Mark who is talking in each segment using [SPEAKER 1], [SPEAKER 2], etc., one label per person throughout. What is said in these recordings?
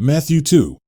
[SPEAKER 1] Matthew 2.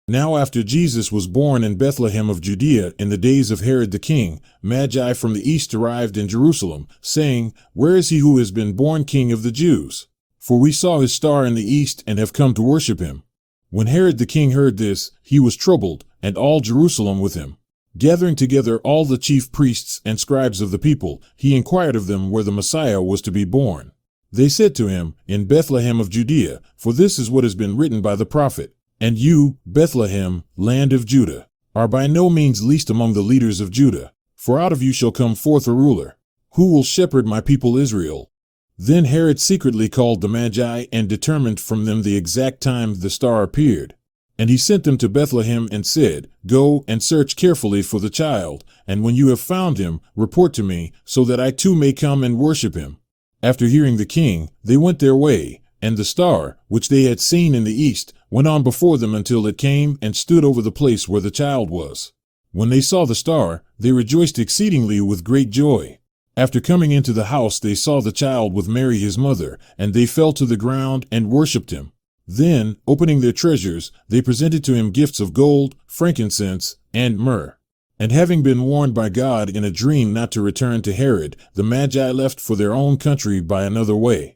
[SPEAKER 1] Now after Jesus was born in Bethlehem of Judea in the days of Herod the king, magi from the east arrived in Jerusalem, saying, "Where is he who has been born King of the Jews? For we saw his star in the east and have come to worship him." When Herod the king heard this, he was troubled, and all Jerusalem with him. Gathering together all the chief priests and scribes of the people, he inquired of them where the Messiah was to be born. They said to him, "In Bethlehem of Judea, for this is what has been written by the prophet. And you, Bethlehem, land of Judah, are by no means least among the leaders of Judah, for out of you shall come forth a ruler, who will shepherd my people Israel." Then Herod secretly called the magi and determined from them the exact time the star appeared. And he sent them to Bethlehem and said, "Go and search carefully for the child, and when you have found him, report to me, so that I too may come and worship him." After hearing the king, they went their way, and the star, which they had seen in the east, went on before them until it came and stood over the place where the child was. When they saw the star, they rejoiced exceedingly with great joy. After coming into the house, they saw the child with Mary his mother, and they fell to the ground and worshipped him. Then, opening their treasures, they presented to him gifts of gold, frankincense, and myrrh. And having been warned by God in a dream not to return to Herod, the magi left for their own country by another way.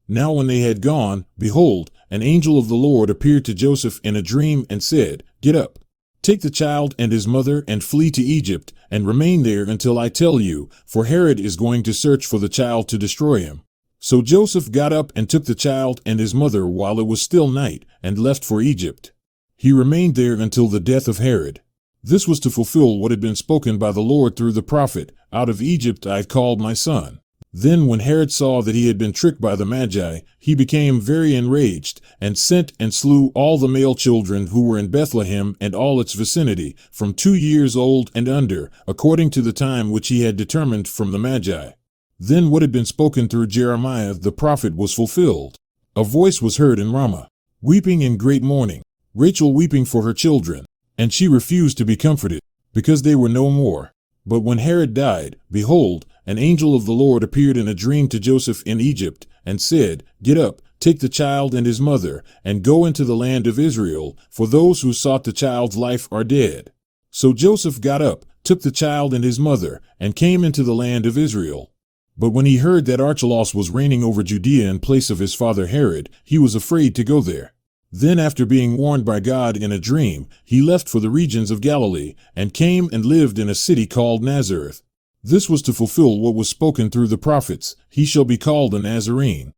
[SPEAKER 1] Now when they had gone, behold, an angel of the Lord appeared to Joseph in a dream and said, "Get up, take the child and his mother and flee to Egypt, and remain there until I tell you, for Herod is going to search for the child to destroy him." So Joseph got up and took the child and his mother while it was still night, and left for Egypt. He remained there until the death of Herod. This was to fulfill what had been spoken by the Lord through the prophet, "Out of Egypt I called my son." Then when Herod saw that he had been tricked by the magi, he became very enraged, and sent and slew all the male children who were in Bethlehem and all its vicinity, from 2 years old and under, according to the time which he had determined from the magi. Then what had been spoken through Jeremiah the prophet was fulfilled. A voice was heard in Ramah, weeping in great mourning, Rachel weeping for her children. And she refused to be comforted, because they were no more. But when Herod died, behold, an angel of the Lord appeared in a dream to Joseph in Egypt, and said, "Get up, take the child and his mother, and go into the land of Israel, for those who sought the child's life are dead." So Joseph got up, took the child and his mother, and came into the land of Israel. But when he heard that Archelaus was reigning over Judea in place of his father Herod, he was afraid to go there. Then after being warned by God in a dream, he left for the regions of Galilee, and came and lived in a city called Nazareth. This was to fulfill what was spoken through the prophets, "He shall be called a Nazarene."